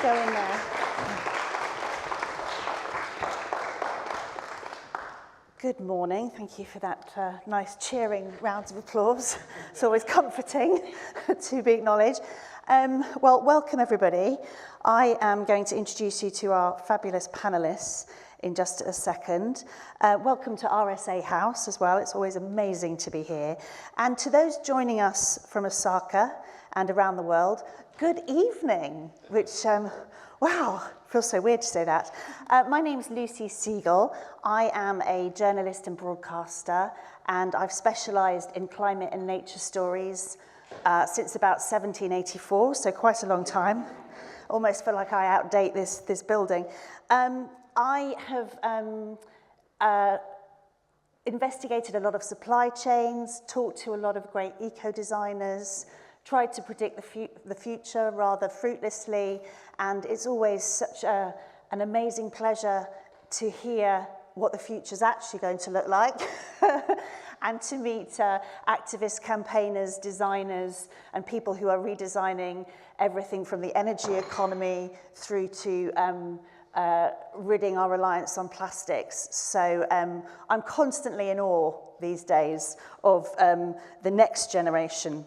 go in there. Good morning. Thank you for that nice cheering rounds of applause. It's always comforting to be acknowledged. Well, welcome everybody. I am going to introduce you to our fabulous panelists in just a second. Welcome to RSA House as well. It's always amazing to be here. And to those joining us from Osaka and around the world, good evening, which, wow, feels so weird to say that. My name's Lucy Siegel. I am a journalist and broadcaster, and I've specialised in climate and nature stories since about 1784, so quite a long time. Almost feel like I outdate this building. I have investigated a lot of supply chains, talked to a lot of great eco-designers, tried to predict the future rather fruitlessly, and it's always such an amazing pleasure to hear what the future's actually going to look like and to meet activists, campaigners, designers, and people who are redesigning everything from the energy economy through to ridding our reliance on plastics. So I'm constantly in awe these days of the next generation.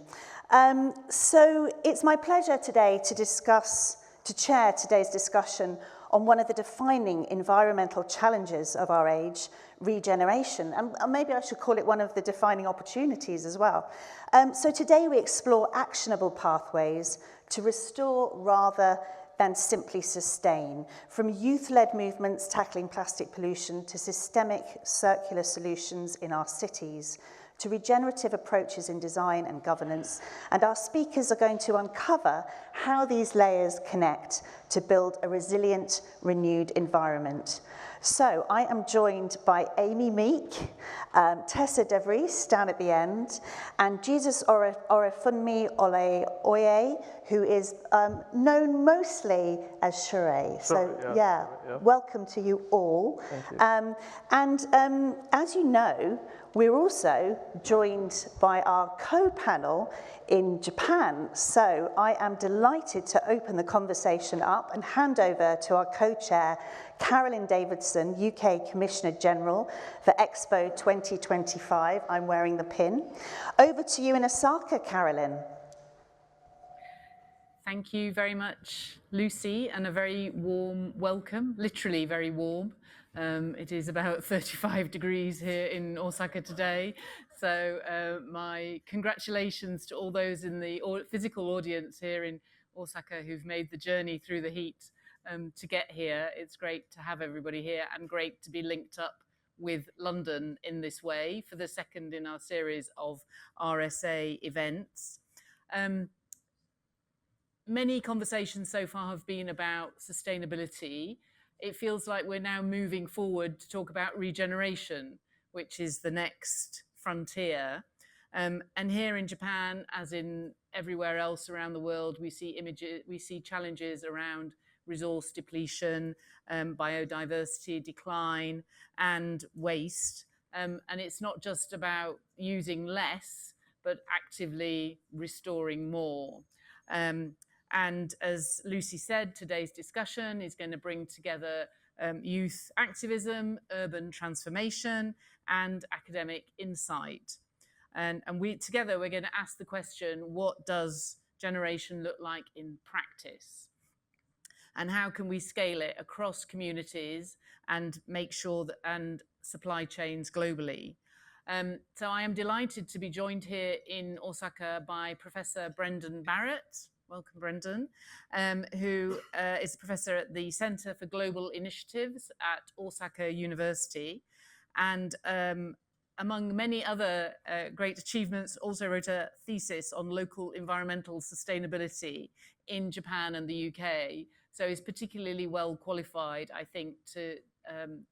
So it's my pleasure today to chair today's discussion on one of the defining environmental challenges of our age, regeneration. And maybe I should call it one of the defining opportunities as well. So today we explore actionable pathways to restore rather than simply sustain, from youth-led movements tackling plastic pollution to systemic circular solutions in our cities, to regenerative approaches in design and governance. And our speakers are going to uncover how these layers connect to build a resilient, renewed environment. So I am joined by Amy Meek, Tessa DeVries down at the end, and Jesus Orefunmi Ole Oye, who is known mostly as Shure. So yeah, welcome to you all. Thank you. As you know, we're also joined by our co-panel in Japan. So I am delighted to open the conversation up and hand over to our co-chair, Carolyn Davidson, UK Commissioner General for Expo 2025. I'm wearing the pin. Over to you in Osaka, Carolyn. Thank you very much, Lucy, and a very warm welcome, literally very warm. It is about 35 degrees here in Osaka today. So my congratulations to all those in the physical audience here in Osaka who've made the journey through the heat to get here. It's great to have everybody here and great to be linked up with London in this way for the second in our series of RSA events. Many conversations so far have been about sustainability. It feels like we're now moving forward to talk about regeneration, which is the next frontier. And here in Japan, as in everywhere else around the world, we see challenges around resource depletion, biodiversity decline, and waste. And it's not just about using less, but actively restoring more. And as Lucy said, today's discussion is going to bring together youth activism, urban transformation, and academic insight. And together we're going to ask the question, what does generation look like in practice? And how can we scale it across communities and make sure that, and supply chains globally? So I am delighted to be joined here in Osaka by Professor Brendan Barrett. Welcome, Brendan, who is a professor at the Center for Global Initiatives at Osaka University. And among many other great achievements, also wrote a thesis on local environmental sustainability in Japan and the UK. So he's particularly well qualified, I think, to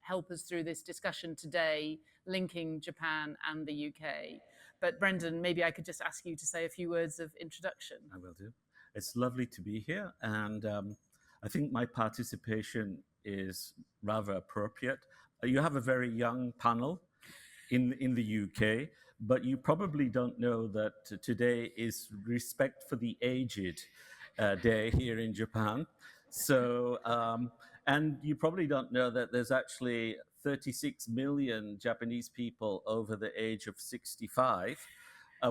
help us through this discussion today, linking Japan and the UK. But Brendan, maybe I could just ask you to say a few words of introduction. I will do. It's lovely to be here, and I think my participation is rather appropriate. You have a very young panel in the UK, but you probably don't know that today is Respect for the Aged Day here in Japan. So, and you probably don't know that there's actually 36 million Japanese people over the age of 65,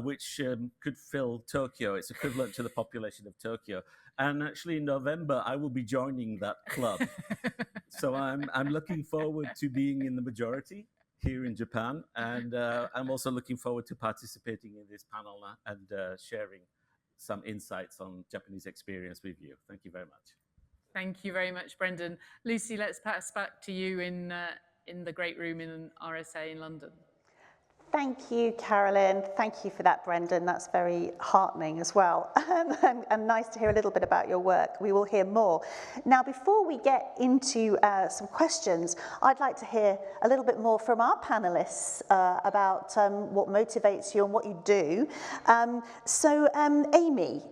which could fill Tokyo. It's equivalent to the population of Tokyo. And actually, in November, I will be joining that club. So I'm looking forward to being in the majority here in Japan, and I'm also looking forward to participating in this panel and sharing some insights on Japanese experience with you. Thank you very much. Thank you very much, Brendan. Lucy, let's pass back to you in the great room in RSA in London. Thank you, Carolyn. Thank you for that, Brendan. That's very heartening as well. And nice to hear a little bit about your work. We will hear more. Now, before we get into some questions, I'd like to hear a little bit more from our panelists about what motivates you and what you do. Amy,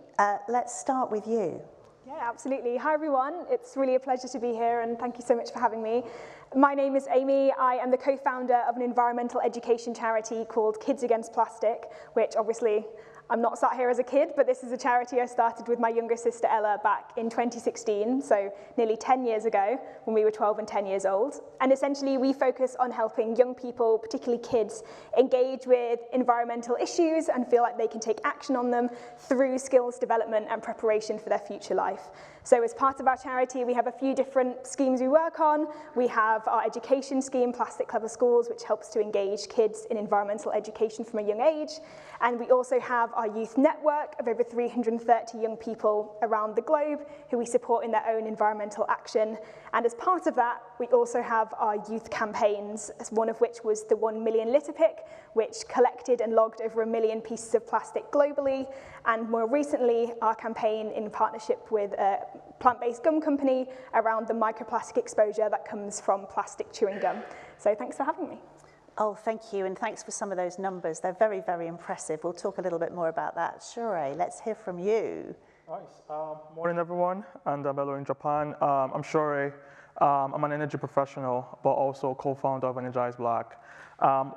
let's start with you. Yeah, absolutely. Hi, everyone. It's really a pleasure to be here, and thank you so much for having me. My name is Amy. I am the co-founder of an environmental education charity called Kids Against Plastic, which obviously I'm not sat here as a kid, but this is a charity I started with my younger sister Ella back in 2016, so nearly 10 years ago, when we were 12 and 10 years old. And essentially, we focus on helping young people, particularly kids, engage with environmental issues and feel like they can take action on them through skills development and preparation for their future life. So as part of our charity, we have a few different schemes we work on. We have our education scheme, Plastic Clever Schools, which helps to engage kids in environmental education from a young age. And we also have our youth network of over 330 young people around the globe who we support in their own environmental action. And as part of that, we also have our youth campaigns, one of which was the 1 million litter pick, which collected and logged over 1 million pieces of plastic globally. And more recently, our campaign in partnership with a plant-based gum company around the microplastic exposure that comes from plastic chewing gum. So thanks for having me. Oh, thank you, and thanks for some of those numbers. They're very, very impressive. We'll talk a little bit more about that. Shure, let's hear from you. Nice. Morning, everyone, and hello in Japan. I'm Shure. I'm an energy professional, but also co-founder of Energize Black.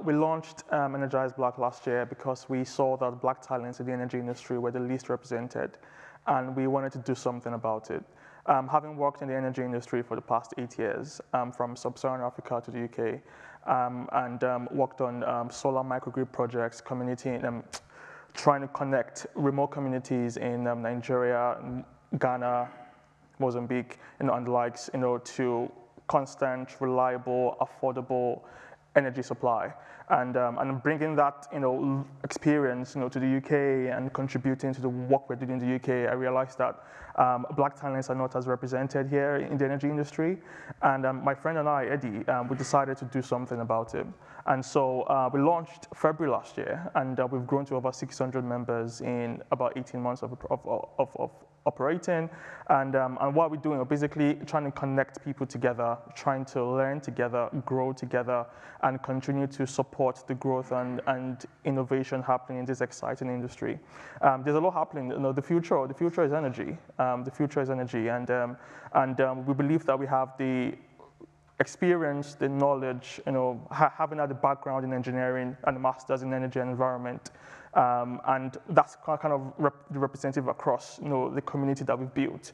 We launched Energize Black last year because we saw that Black talents in the energy industry were the least represented, and we wanted to do something about it. Having worked in the energy industry for the past 8 years, from sub-Saharan Africa to the UK, and worked on solar microgrid projects, trying to connect remote communities in Nigeria, Ghana, Mozambique, and the likes, to constant, reliable, affordable energy supply, and bringing that experience to the UK and contributing to the work we're doing in the UK. I realized that Black talents are not as represented here in the energy industry, and my friend and I, Eddie, we decided to do something about it. And so we launched February last year, and we've grown to over 600 members in about 18 months of operating. And what we're doing, we're basically trying to connect people together, trying to learn together, grow together, and continue to support the growth and innovation happening in this exciting industry. There's a lot happening. The future is energy. The future is energy, and we believe that we have the experience, the knowledge, having had the background in engineering and a master's in energy and environment, and that's kind of representative across the community that we've built.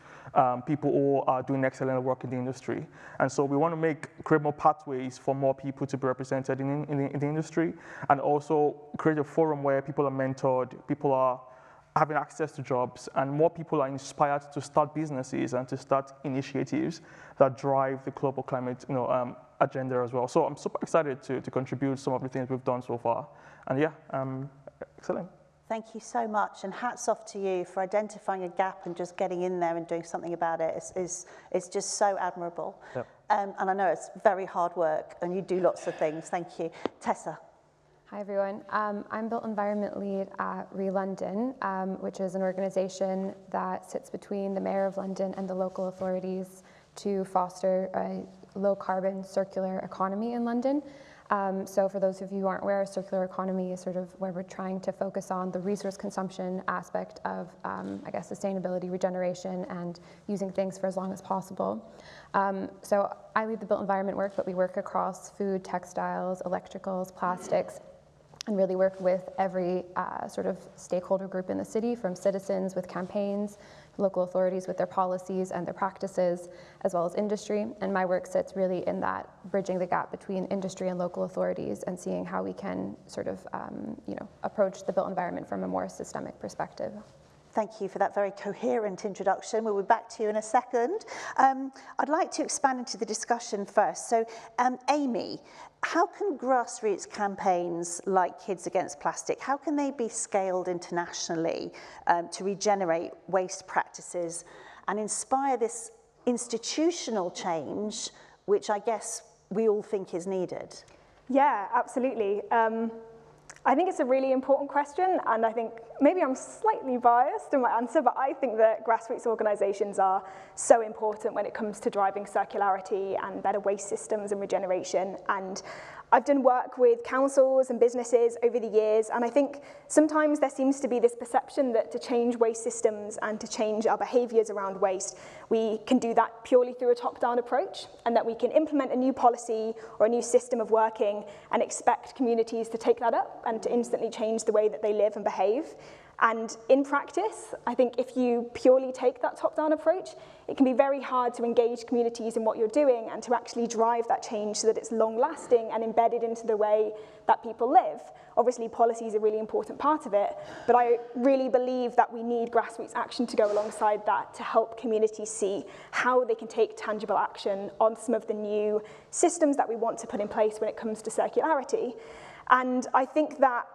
People who are doing excellent work in the industry, and so we want to create more pathways for more people to be represented in the industry, and also create a forum where people are mentored, people are having access to jobs, and more people are inspired to start businesses and to start initiatives that drive the global climate agenda as well. So I'm super excited to contribute some of the things we've done so far. And yeah, excellent. Thank you so much, and hats off to you for identifying a gap and just getting in there and doing something about it. It's just so admirable. Yep. And I know it's very hard work, and you do lots of things. Thank you. Tessa. Hi, everyone. I'm Built Environment Lead at London, which is an organization that sits between the Mayor of London and the local authorities to foster a low-carbon circular economy in London. So for those of you who aren't aware, circular economy is sort of where we're trying to focus on the resource consumption aspect of, sustainability, regeneration, and using things for as long as possible. So I lead the built environment work, but we work across food, textiles, electricals, plastics, and really work with every sort of stakeholder group in the city, from citizens with campaigns, local authorities with their policies and their practices, as well as industry. And my work sits really in that bridging the gap between industry and local authorities and seeing how we can sort of approach the built environment from a more systemic perspective. Thank you for that very coherent introduction. We'll be back to you in a second. I'd like to expand into the discussion first. So, Amy, how can grassroots campaigns like Kids Against Plastic, how can they be scaled internationally to regenerate waste practices and inspire this institutional change, which I guess we all think is needed? Yeah, absolutely. I think it's a really important question, and I think maybe I'm slightly biased in my answer, but I think that grassroots organisations are so important when it comes to driving circularity and better waste systems and regeneration. And I've done work with councils and businesses over the years, and I think sometimes there seems to be this perception that to change waste systems and to change our behaviours around waste, we can do that purely through a top-down approach, and that we can implement a new policy or a new system of working and expect communities to take that up and to instantly change the way that they live and behave. And in practice, I think if you purely take that top-down approach, it can be very hard to engage communities in what you're doing and to actually drive that change so that it's long-lasting and embedded into the way that people live. Obviously, policy is a really important part of it, but I really believe that we need grassroots action to go alongside that to help communities see how they can take tangible action on some of the new systems that we want to put in place when it comes to circularity. And I think that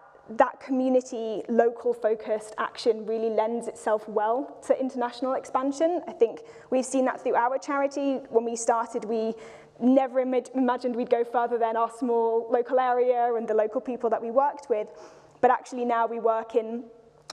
community, local-focused action really lends itself well to international expansion. I think we've seen that through our charity. When we started, we never imagined we'd go further than our small local area and the local people that we worked with. But actually now we work in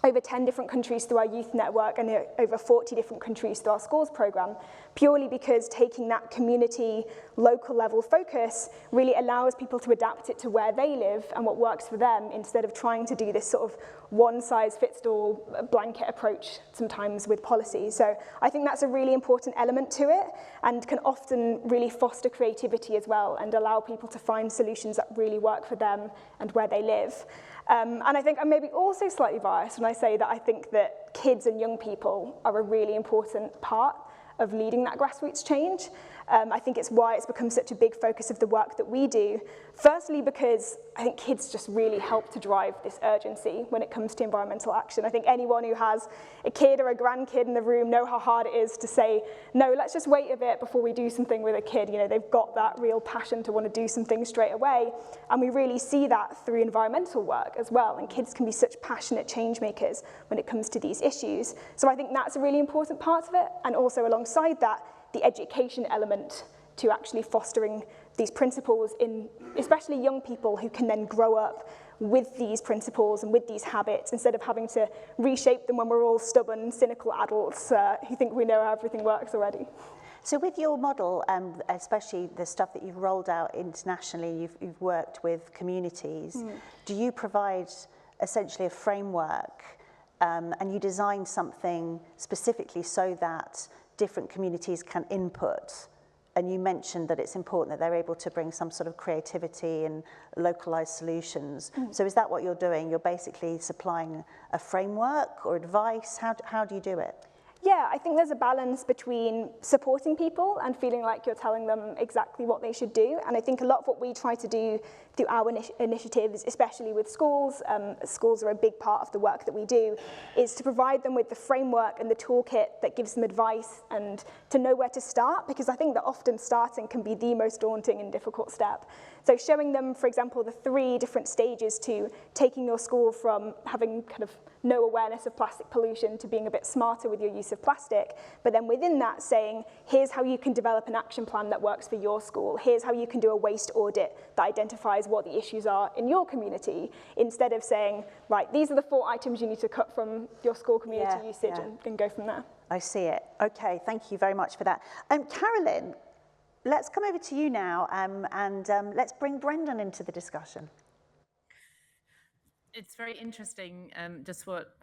over 10 different countries through our youth network and over 40 different countries through our schools program, purely because taking that community, local level focus really allows people to adapt it to where they live and what works for them, instead of trying to do this sort of one-size-fits-all blanket approach sometimes with policy. So I think that's a really important element to it and can often really foster creativity as well and allow people to find solutions that really work for them and where they live. And I think I'm maybe also slightly biased when I say that I think that kids and young people are a really important part of leading that grassroots change. I think it's why it's become such a big focus of the work that we do. Firstly, because I think kids just really help to drive this urgency when it comes to environmental action. I think anyone who has a kid or a grandkid in the room know how hard it is to say, no, let's just wait a bit before we do something with a kid. You know, they've got that real passion to want to do something straight away. And we really see that through environmental work as well. And kids can be such passionate change makers when it comes to these issues. So I think that's a really important part of it. And also alongside that, the education element to actually fostering these principles in especially young people who can then grow up with these principles and with these habits instead of having to reshape them when we're all stubborn, cynical adults who think we know how everything works already. So with your model, especially the stuff that you've rolled out internationally, you've worked with communities, do you provide essentially a framework and you design something specifically so that different communities can input? And you mentioned that it's important that they're able to bring some sort of creativity and localized solutions. So is that what you're doing? You're basically supplying a framework or advice? How do you do it? Yeah, I think there's a balance between supporting people and feeling like you're telling them exactly what they should do. And I think a lot of what we try to do through our initiatives, especially with schools, schools are a big part of the work that we do, is to provide them with the framework and the toolkit that gives them advice and to know where to start, because I think that often starting can be the most daunting and difficult step. So showing them, for example, the 3 different stages to taking your school from having kind of no awareness of plastic pollution to being a bit smarter with your use of plastic, but then within that saying, here's how you can develop an action plan that works for your school. Here's how you can do a waste audit that identifies what the issues are in your community, instead of saying, right, these are the 4 items you need to cut from your school community usage and go from there. I see it. Okay, thank you very much for that. Carolyn, let's come over to you now and let's bring Brendan into the discussion. It's very interesting, just what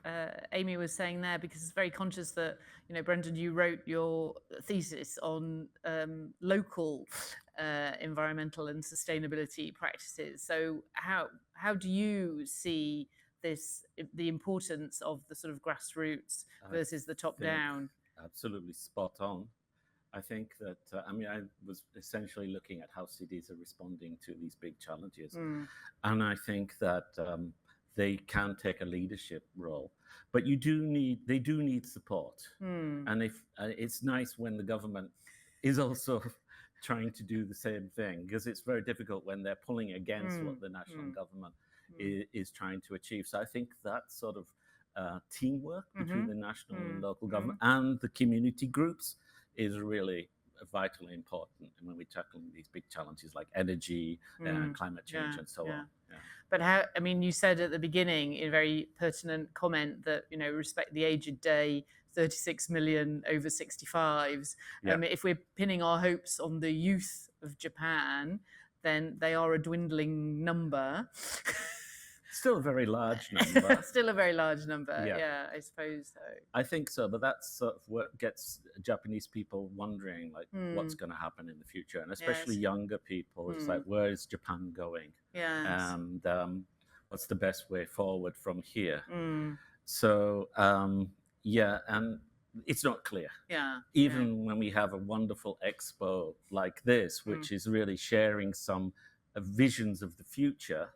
Amy was saying there, because it's very conscious that, you know, Brendan, you wrote your thesis on local environmental and sustainability practices. So how do you see this, the importance of the sort of grassroots versus the top-down? Absolutely spot on. I think that, I mean, I was essentially looking at how cities are responding to these big challenges. And I think that they can take a leadership role, but they do need support. And if it's nice when the government is also trying to do the same thing, because it's very difficult when they're pulling against what the national government is trying to achieve. So I think that sort of teamwork between the national and local government and the community groups is really vitally important when we're tackling these big challenges like energy and climate change and so on. Yeah. But how, I mean, you said at the beginning in a very pertinent comment that, you know, respect the aged day, 36 million over 65s. If we're pinning our hopes on the youth of Japan, then they are a dwindling number. Still a very large number. Still a very large number, yeah, I suppose so. I think so, but that's sort of what gets Japanese people wondering, like, what's going to happen in the future, and especially younger people. It's like, where is Japan going? And what's the best way forward from here? So, yeah, and it's not clear. Even when we have a wonderful expo like this, which is really sharing some visions of the future,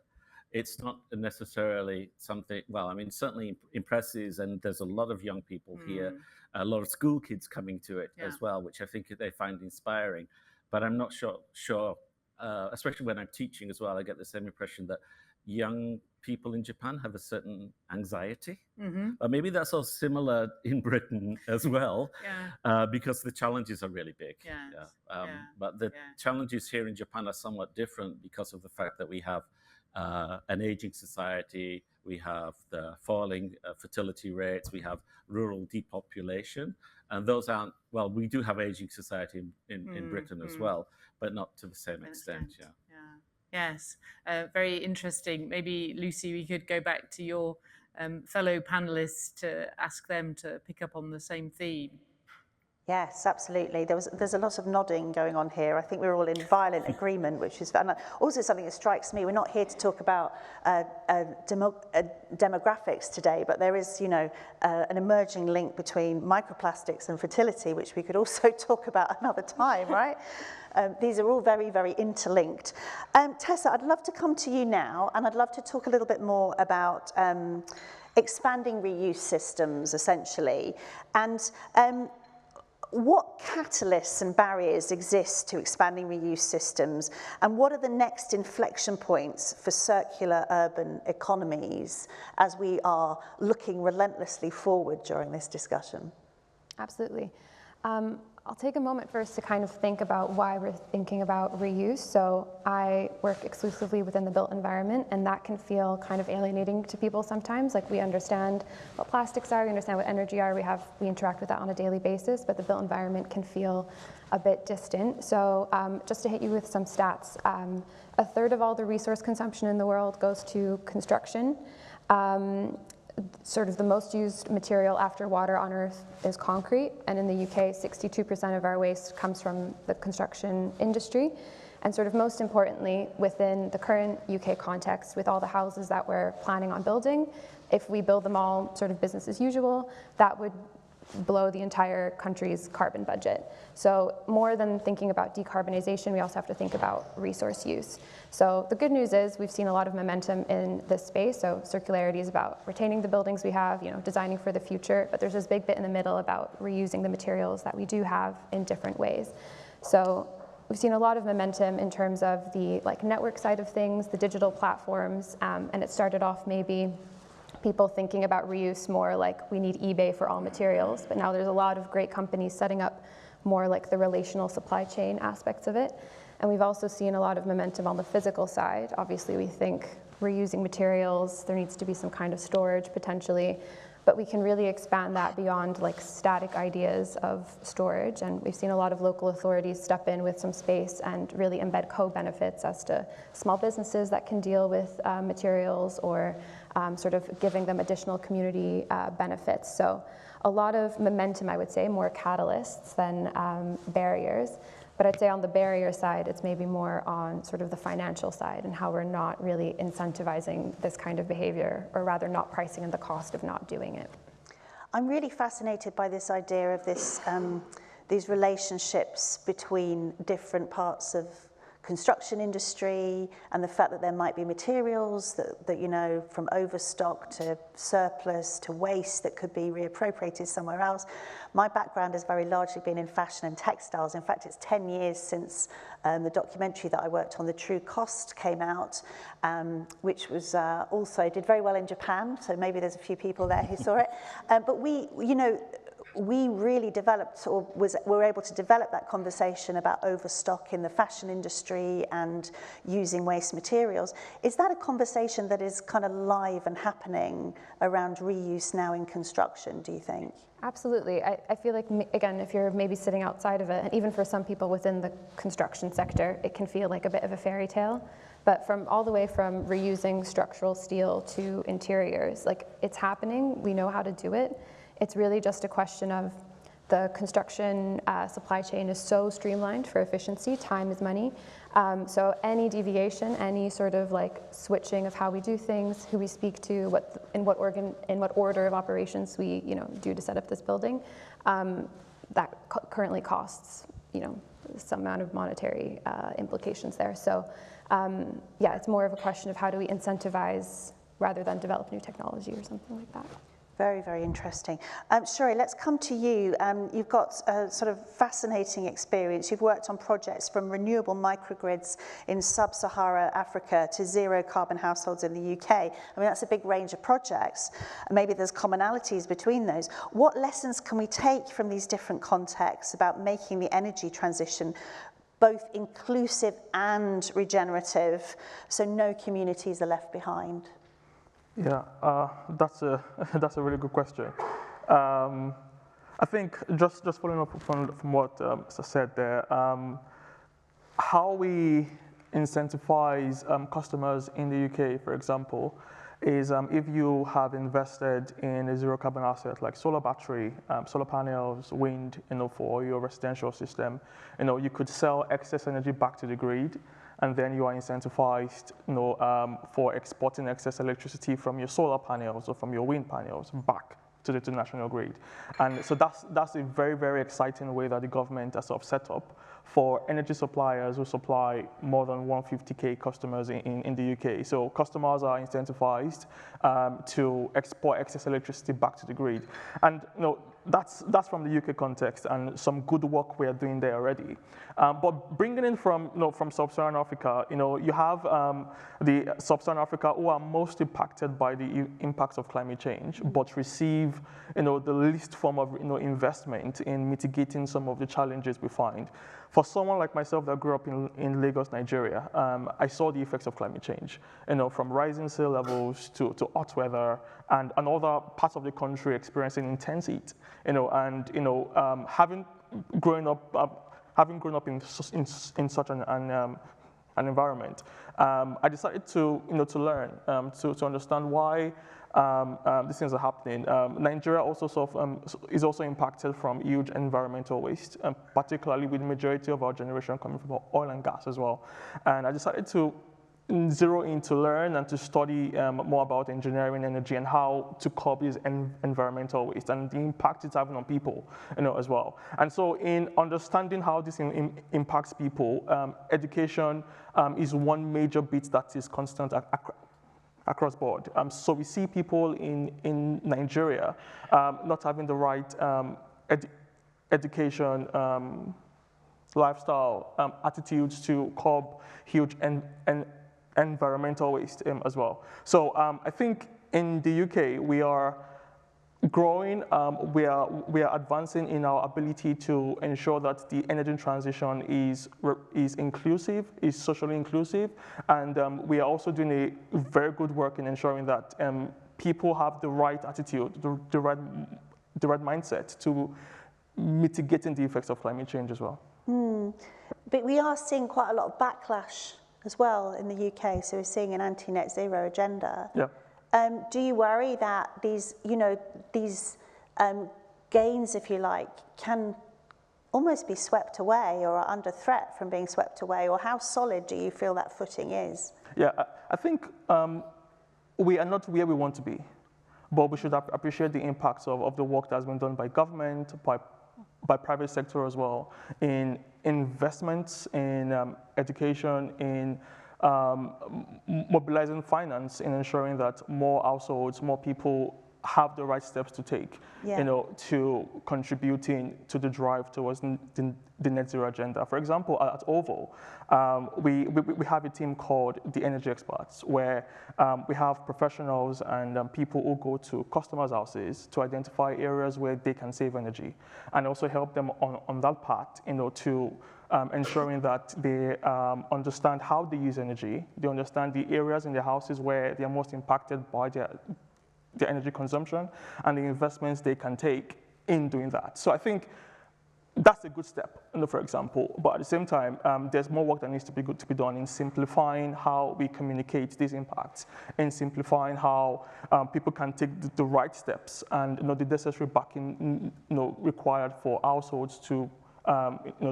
it's not necessarily something, well, I mean, certainly impresses, and there's a lot of young people here, a lot of school kids coming to it as well, which I think they find inspiring. But I'm not sure, especially when I'm teaching as well, I get the same impression that young people in Japan have a certain anxiety. Maybe that's all similar in Britain as well, because the challenges are really big. But the challenges here in Japan are somewhat different because of the fact that we have an aging society, we have the falling fertility rates, we have rural depopulation, and those aren't, well, we do have aging society in Britain as well, but not to the same extent. Yes, very interesting. Maybe, Lucy, we could go back to your fellow panelists to ask them to pick up on the same theme. Yes, absolutely. There's a lot of nodding going on here. I think we're all in violent agreement, which is and also something that strikes me. We're not here to talk about demographics today, but there is, you know, an emerging link between microplastics and fertility, which we could also talk about another time, right? These are all very, very interlinked. Tessa, I'd love to come to you now, and I'd love to talk a little bit more about expanding reuse systems, essentially, and what catalysts and barriers exist to expanding reuse systems, and what are the next inflection points for circular urban economies as we are looking relentlessly forward during this discussion? Absolutely. I'll take a moment first to kind of think about why we're thinking about reuse. So I work exclusively within the built environment, and that can feel kind of alienating to people sometimes. Like, we understand what plastics are, we understand what energy are, we interact with that on a daily basis, but the built environment can feel a bit distant. So just to hit you with some stats, a third of all the resource consumption in the world goes to construction. Sort of the most used material after water on Earth is concrete, and in the UK, 62% of our waste comes from the construction industry. And sort of most importantly, within the current UK context, with all the houses that we're planning on building, if we build them all sort of business as usual, that would blow the entire country's carbon budget. So more than thinking about decarbonization, we also have to think about resource use. So the good news is we've seen a lot of momentum in this space. So circularity is about retaining the buildings we have, you know, designing for the future, but there's this big bit in the middle about reusing the materials that we do have in different ways. So we've seen a lot of momentum in terms of the network side of things, the digital platforms, and it started off maybe people thinking about reuse more like we need eBay for all materials, but now there's a lot of great companies setting up more like the relational supply chain aspects of it. And we've also seen a lot of momentum on the physical side. Obviously, we think reusing materials, there needs to be some kind of storage potentially, but we can really expand that beyond like static ideas of storage. And we've seen a lot of local authorities step in with some space and really embed co-benefits as to small businesses that can deal with materials, or sort of giving them additional community benefits. So a lot of momentum, I would say, more catalysts than barriers. But I'd say on the barrier side, it's maybe more on sort of the financial side and how we're not really incentivizing this kind of behavior, or rather not pricing in the cost of not doing it. I'm really fascinated by this idea of this, these relationships between different parts of construction industry, and the fact that there might be materials that you know, from overstock to surplus to waste that could be reappropriated somewhere else. My background has very largely been in fashion and textiles. In fact, it's 10 years since the documentary that I worked on, The True Cost, came out, which was also did very well in Japan. So maybe there's a few people there who saw it. But we really developed, or were able to develop that conversation about overstock in the fashion industry and using waste materials. Is that a conversation that is kind of live and happening around reuse now in construction, do you think? Absolutely. I feel like, again, if you're maybe sitting outside of it, and even for some people within the construction sector, it can feel like a bit of a fairy tale. But from all the way from reusing structural steel to interiors, like, it's happening, we know how to do it. It's really just a question of the construction supply chain is so streamlined for efficiency, time is money. So any deviation, any sort of like switching of how we do things, who we speak to, in what order of operations we do to set up this building, that currently costs some amount of monetary implications there. So yeah, it's more of a question of how do we incentivize rather than develop new technology or something like that. Very, very interesting. Shuri, let's come to you. You've got a sort of fascinating experience. You've worked on projects from renewable microgrids in sub-Sahara Africa to zero carbon households in the UK. I mean, that's a big range of projects. Maybe there's commonalities between those. What lessons can we take from these different contexts about making the energy transition both inclusive and regenerative, so no communities are left behind? Yeah, that's a really good question. I think just following up from what Sir said there, how we incentivize customers in the UK, for example, is if you have invested in a zero carbon asset like solar battery, solar panels, wind, for your residential system, you could sell excess energy back to the grid, and then you are incentivized, for exporting excess electricity from your solar panels or from your wind panels back to the national grid. And so that's a very, very exciting way that the government has sort of set up for energy suppliers who supply more than 150K customers in the UK. So customers are incentivized to export excess electricity back to the grid. And that's from the UK context, and some good work we are doing there already. But bringing in from sub-Saharan Africa, you have the sub-Saharan Africa who are most impacted by the impacts of climate change, but receive the least form of investment in mitigating some of the challenges we find. For someone like myself that grew up in Lagos, Nigeria, I saw the effects of climate change, from rising sea levels to hot weather, and other parts of the country experiencing intense heat, having grown up in such an environment, I decided to learn, to understand why these things are happening. Nigeria also is also impacted from huge environmental waste, particularly with the majority of our generation coming from oil and gas as well. And I decided to zero in to learn and to study more about engineering energy and how to curb this environmental waste and the impact it's having on people, as well. And so in understanding how this impacts people, education is one major bit that is constant across board. So we see people in Nigeria not having the right education, lifestyle, attitudes to curb huge environmental waste as well. So I think in the UK we are growing, we are advancing in our ability to ensure that the energy transition is inclusive, is socially inclusive, and we are also doing a very good work in ensuring that people have the right attitude, the right mindset to mitigating the effects of climate change as well. But we are seeing quite a lot of backlash as well in the UK, so we're seeing an anti-net zero agenda. Yeah. Do you worry that these gains, if you like, can almost be swept away or are under threat from being swept away? Or how solid do you feel that footing is? Yeah, I think we are not where we want to be, but we should appreciate the impacts of the work that's been done by government, by private sector as well, in investments, in education, in mobilizing finance, in ensuring that more households, more people have the right steps to take, Yeah. to contributing to the drive towards the net zero agenda. For example, at OVO, we have a team called the Energy Experts, where we have professionals and people who go to customers' houses to identify areas where they can save energy, and also help them on that path, to ensuring that they understand how they use energy, they understand the areas in their houses where they are most impacted by their energy consumption, and the investments they can take in doing that. So I think that's a good step, for example. But at the same time, there's more work that needs to be done in simplifying how we communicate these impacts, in simplifying how people can take the right steps, and the necessary backing required for households to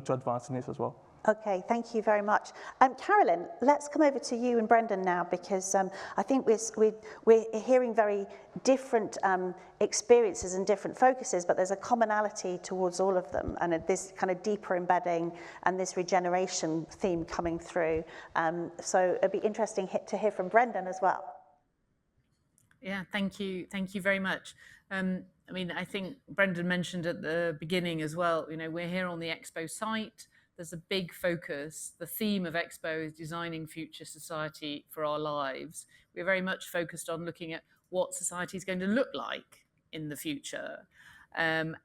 advance in this as well. Okay, thank you very much. Carolyn, let's come over to you and Brendan now, because I think we're hearing very different experiences and different focuses, but there's a commonality towards all of them, and this kind of deeper embedding and this regeneration theme coming through. So it'd be interesting to hear from Brendan as well. Yeah, thank you very much. I mean, I think Brendan mentioned at the beginning as well, we're here on the Expo site. There's a big focus. The theme of Expo is designing future society for our lives. We're very much focused on looking at what society is going to look like in the future, and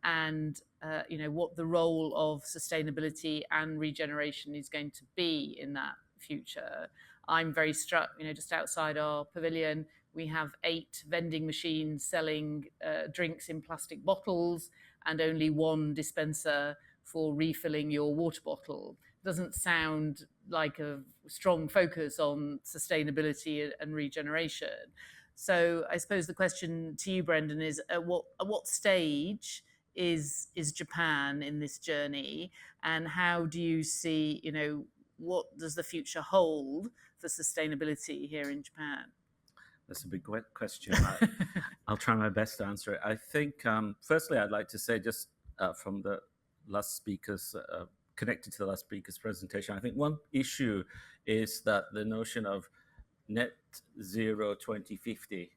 what the role of sustainability and regeneration is going to be in that future. I'm very struck, just outside our pavilion, we have 8 vending machines selling drinks in plastic bottles and only 1 dispenser for refilling your water bottle. Doesn't sound like a strong focus on sustainability and regeneration. So I suppose the question to you, Brendan, is at what stage is Japan in this journey, and how do you see, what does the future hold for sustainability here in Japan? That's a big question. I'll try my best to answer it. I think, firstly, I'd like to say just from the last speakers, connected to the last speaker's presentation, I think one issue is that the notion of net zero 2050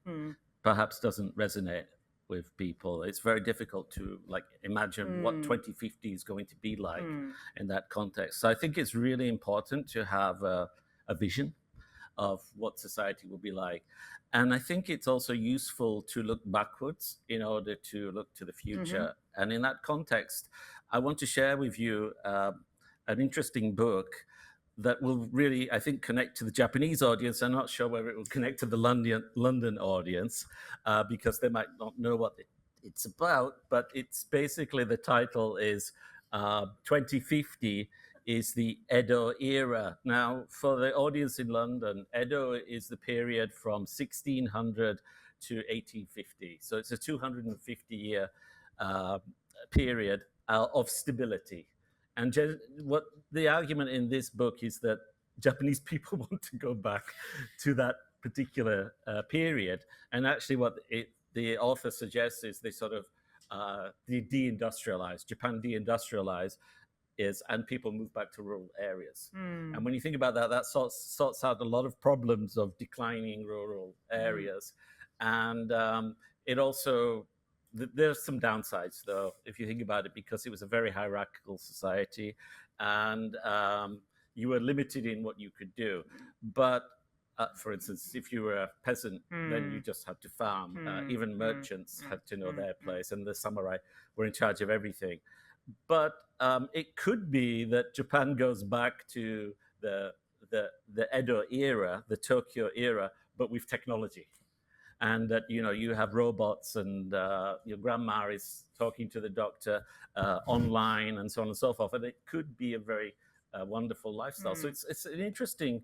perhaps doesn't resonate with people. It's very difficult to imagine what 2050 is going to be like in that context. So I think it's really important to have a vision of what society will be like. And I think it's also useful to look backwards in order to look to the future. And in that context, I want to share with you an interesting book that will really, I think, connect to the Japanese audience. I'm not sure whether it will connect to the London audience because they might not know what it's about, but it's basically, the title is 2050 is the Edo era. Now, for the audience in London, Edo is the period from 1600 to 1850. So it's a 250-year period of stability. And what the argument in this book is that Japanese people want to go back to that particular period. And actually what the author suggests is they sort of de-industrialize, Japan de-industrialize, and people move back to rural areas. And when you think about that, that sorts out a lot of problems of declining rural areas. And it also, there's some downsides though, if you think about it, because it was a very hierarchical society and you were limited in what you could do. But for instance, if you were a peasant, then you just had to farm. Even merchants had to know their place, and the samurai were in charge of everything. But it could be that Japan goes back to the Edo era, the Tokyo era, but with technology. And that, you have robots and your grandma is talking to the doctor online and so on and so forth. And it could be a very wonderful lifestyle. So it's an interesting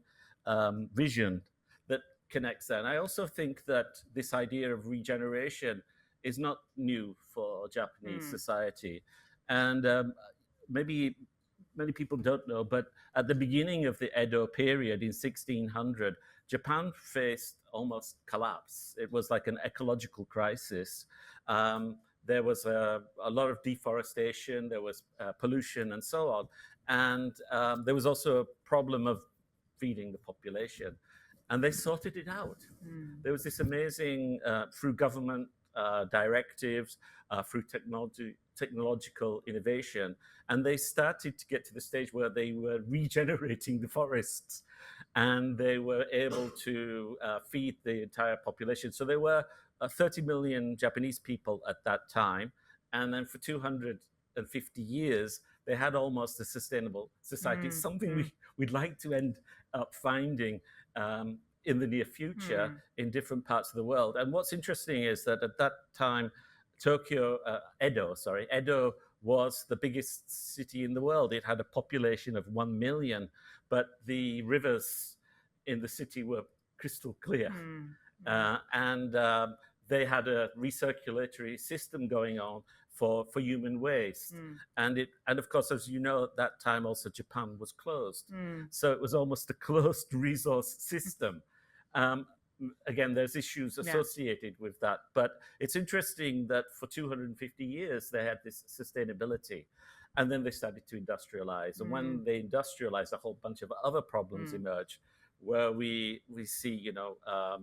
vision that connects that. And I also think that this idea of regeneration is not new for Japanese society. And maybe many people don't know, but at the beginning of the Edo period in 1600, Japan faced almost collapse. It was like an ecological crisis. There was a lot of deforestation, there was pollution and so on. And there was also a problem of feeding the population. And they sorted it out. There was this amazing, through government directives, through technological innovation, and they started to get to the stage where they were regenerating the forests, and they were able to feed the entire population. So there were 30 million Japanese people at that time, and then for 250 years, they had almost a sustainable society. It's something we'd like to end up finding in the near future in different parts of the world. And what's interesting is that at that time, Edo was the biggest city in the world. It had a population of 1 million, but the rivers in the city were crystal clear. And they had a recirculatory system going on for human waste. And of course, as you know, at that time also Japan was closed. So it was almost a closed resource system. Again, there's issues associated with that, but it's interesting that for 250 years they had this sustainability, and then they started to industrialize. And when they industrialized, a whole bunch of other problems emerged, where we see,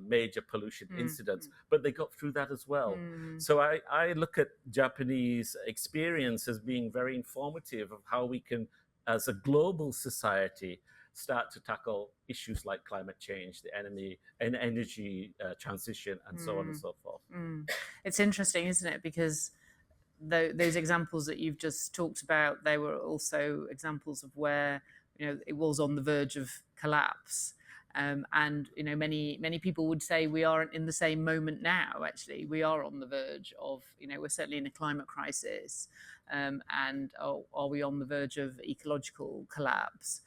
major pollution incidents, but they got through that as well. So I look at Japanese experience as being very informative of how we can, as a global society, start to tackle issues like climate change, the energy transition, and so on and so forth. It's interesting, isn't it? Because those examples that you've just talked about, they were also examples of where it was on the verge of collapse. And many people would say we aren't in the same moment now. Actually, we are on the verge of, we're certainly in a climate crisis, and are we on the verge of ecological collapse?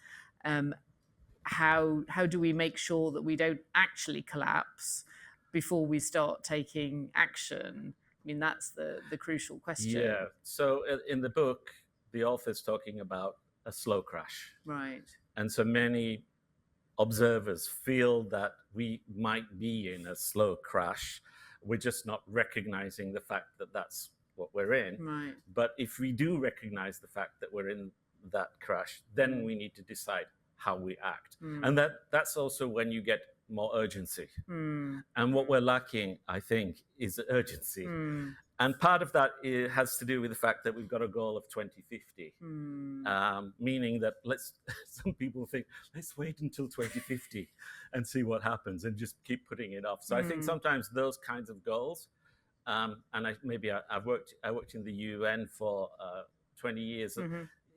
How do we make sure that we don't actually collapse before we start taking action? I mean, that's the crucial question. Yeah. So in the book, the author's talking about a slow crash. Right. And so many observers feel that we might be in a slow crash. We're just not recognizing the fact that that's what we're in. Right. But if we do recognize the fact that we're in that crash, then we need to decide how we act. And that's also when you get more urgency. And what we're lacking, I think, is urgency. And part of that has to do with the fact that we've got a goal of 2050, meaning that some people think, let's wait until 2050 and see what happens and just keep putting it off. So I think sometimes those kinds of goals, and I worked in the UN for 20 years.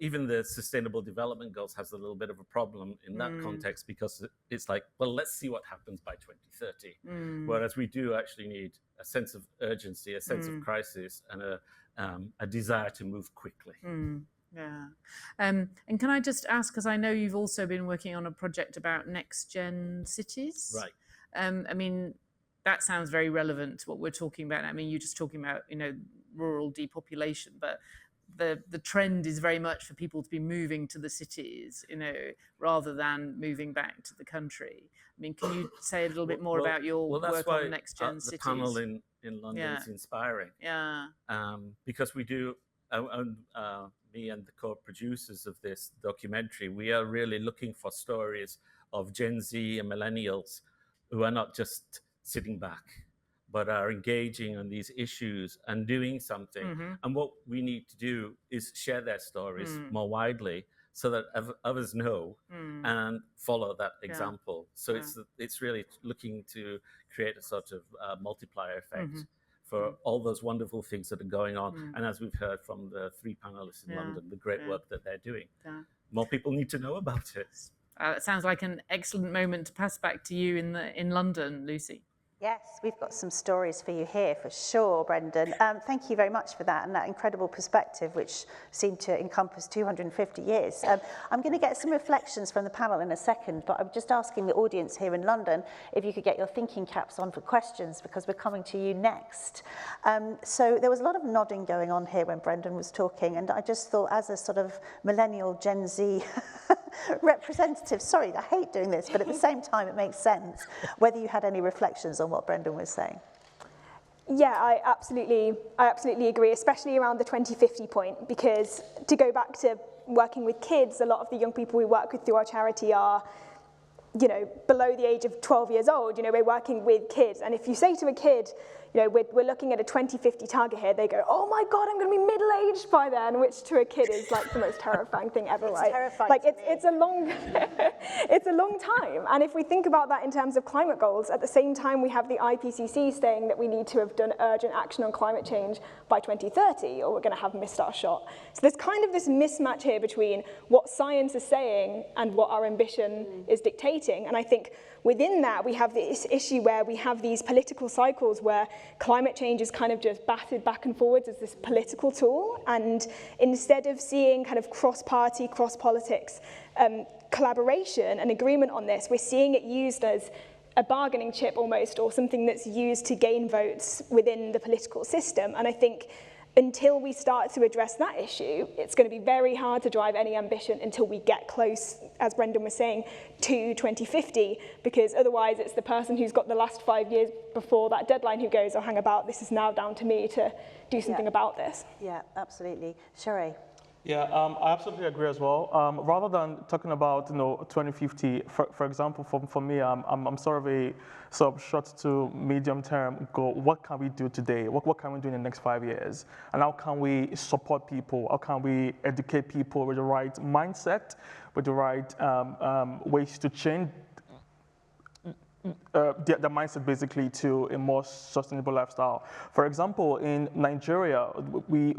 Even the Sustainable Development Goals has a little bit of a problem in that context, because it's like, well, let's see what happens by 2030. Whereas we do actually need a sense of urgency, a sense of crisis, and a desire to move quickly. Yeah. And can I just ask, because I know you've also been working on a project about next-gen cities. Right. I mean, that sounds very relevant to what we're talking about. I mean, you're just talking about, rural depopulation, but the trend is very much for people to be moving to the cities, rather than moving back to the country. I mean, can you say a little bit more about your work on next-gen cities? The panel in London is inspiring. Yeah. Because we do, me and the co-producers of this documentary, we are really looking for stories of Gen Z and millennials who are not just sitting back, but are engaging on these issues and doing something. And what we need to do is share their stories more widely, so that others know and follow that example. So it's really looking to create a sort of multiplier effect for all those wonderful things that are going on. And as we've heard from the 3 panelists in London, the great work that they're doing. More people need to know about it. It sounds like an excellent moment to pass back to you in London, Lucy. Yes, we've got some stories for you here for sure, Brendan. Thank you very much for that and that incredible perspective, which seemed to encompass 250 years. I'm going to get some reflections from the panel in a second, but I'm just asking the audience here in London if you could get your thinking caps on for questions, because we're coming to you next. So there was a lot of nodding going on here when Brendan was talking, and I just thought, as a sort of millennial Gen Z representative, sorry, I hate doing this, but at the same time it makes sense, whether you had any reflections on what Brendan was saying. Yeah, I absolutely agree, especially around the 2050 point, because to go back to working with kids, a lot of the young people we work with through our charity are, you know, below the age of 12 years old. You know, we're working with kids, and if you say to a kid, you know, we're looking at a 2050 target here, they go, oh my God, I'm going to be middle-aged by then, which to a kid is like the most terrifying thing ever, right? Terrifying. Like it's a long, it's a long time. And if we think about that in terms of climate goals, at the same time we have the IPCC saying that we need to have done urgent action on climate change by 2030, or we're going to have missed our shot. So there's kind of this mismatch here between what science is saying and what our ambition is dictating. And I think within that, we have this issue where we have these political cycles where climate change is kind of just battered back and forwards as this political tool. And instead of seeing kind of cross-party, cross-politics collaboration and agreement on this, we're seeing it used as a bargaining chip almost, or something that's used to gain votes within the political system. And I think until we start to address that issue, it's going to be very hard to drive any ambition until we get close, as Brendan was saying, to 2050, because otherwise it's the person who's got the last 5 years before that deadline who goes, oh, hang about, this is now down to me to do something about this. Yeah, absolutely. Sheree? Yeah, I absolutely agree as well. Rather than talking about 2050, for example, for me, I'm sort of a short to medium term goal. What can we do today? What can we do in the next 5 years? And how can we support people? How can we educate people with the right mindset, with the right ways to change the mindset basically to a more sustainable lifestyle. For example, in Nigeria, there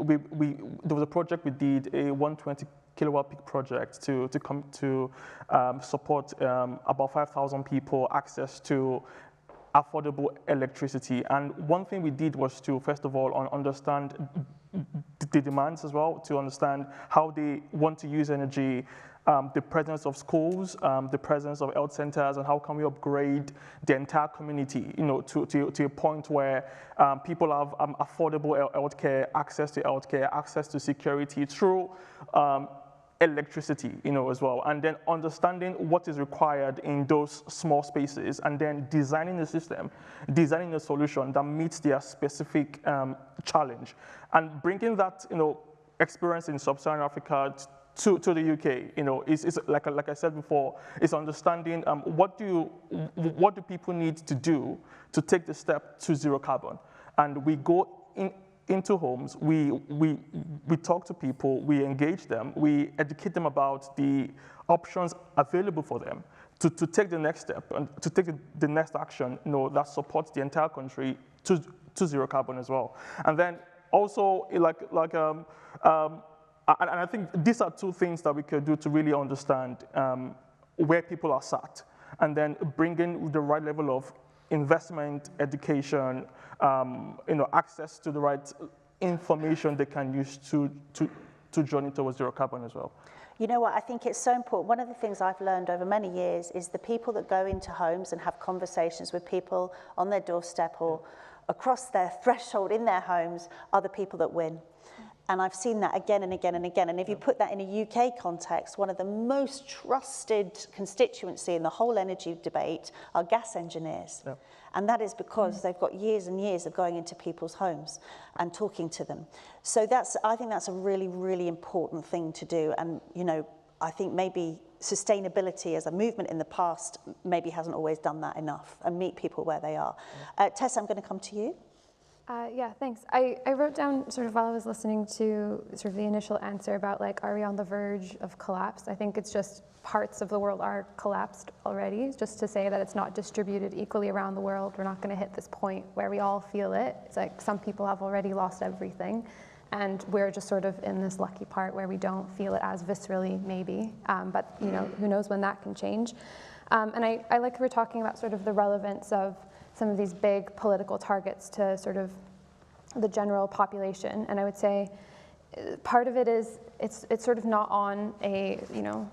was a project we did, a 120 kilowatt peak project to support about 5,000 people access to affordable electricity. And one thing we did was to, first of all, understand the demands as well, to understand how they want to use energy, the presence of schools, the presence of health centers, and how can we upgrade the entire community, to a point where people have affordable healthcare, access to healthcare, access to security through electricity, as well, and then understanding what is required in those small spaces, and then designing a system, designing a solution that meets their specific challenge, and bringing that, experience in sub-Saharan Africa to the UK, is like I said before, is understanding what do people need to do to take the step to zero carbon, and we go into homes, we talk to people, we engage them, we educate them about the options available for them to take the next step and to take the next action, that supports the entire country to zero carbon as well, and then also and I think these are two things that we could do to really understand where people are sat, and then bring in the right level of investment, education, access to the right information they can use to journey towards zero carbon as well. You know what, I think it's so important. One of the things I've learned over many years is the people that go into homes and have conversations with people on their doorstep or across their threshold in their homes are the people that win. And I've seen that again and again and again. And if you put that in a UK context, one of the most trusted constituency in the whole energy debate are gas engineers. Yep. And that is because they've got years and years of going into people's homes and talking to them. So I think that's a really, really important thing to do. And, I think maybe sustainability as a movement in the past maybe hasn't always done that enough and meet people where they are. Tess, I'm going to come to you. Yeah, thanks. I wrote down sort of while I was listening to sort of the initial answer about are we on the verge of collapse? I think it's just parts of the world are collapsed already, just to say that it's not distributed equally around the world. We're not going to hit this point where we all feel it. It's like some people have already lost everything, and we're just sort of in this lucky part where we don't feel it as viscerally maybe, but who knows when that can change. And I like we're talking about sort of the relevance of some of these big political targets to sort of the general population. And I would say part of it is it's sort of not on a, you know,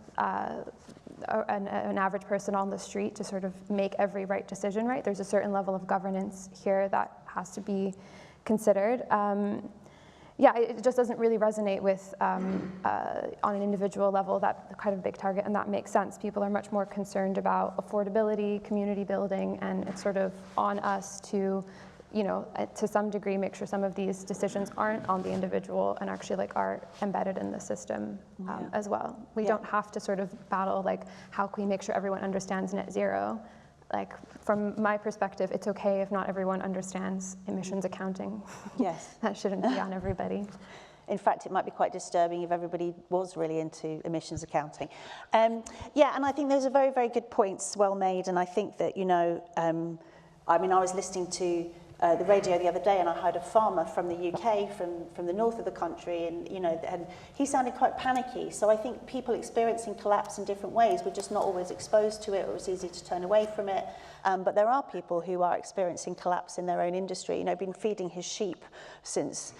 an average person on the street to sort of make every right decision, right? There's a certain level of governance here that has to be considered. Yeah, it just doesn't really resonate with, on an individual level, that kind of big target, and that makes sense. People are much more concerned about affordability, community building, and it's sort of on us to, you know, to some degree, make sure some of these decisions aren't on the individual and actually like are embedded in the system as well. We don't have to sort of battle like, how can we make sure everyone understands net zero? Like, from my perspective, it's okay if not everyone understands emissions accounting. Yes. That shouldn't be on everybody. In fact, it might be quite disturbing if everybody was really into emissions accounting. Yeah, and I think those are very, very good points, well made. And I think that, you know, I mean, I was listening to the radio the other day, and I heard a farmer from the UK, from the north of the country, and you know, and he sounded quite panicky. So I think people experiencing collapse in different ways, we're just not always exposed to it, or it's easy to turn away from it. But there are people who are experiencing collapse in their own industry. You know, been feeding his sheep since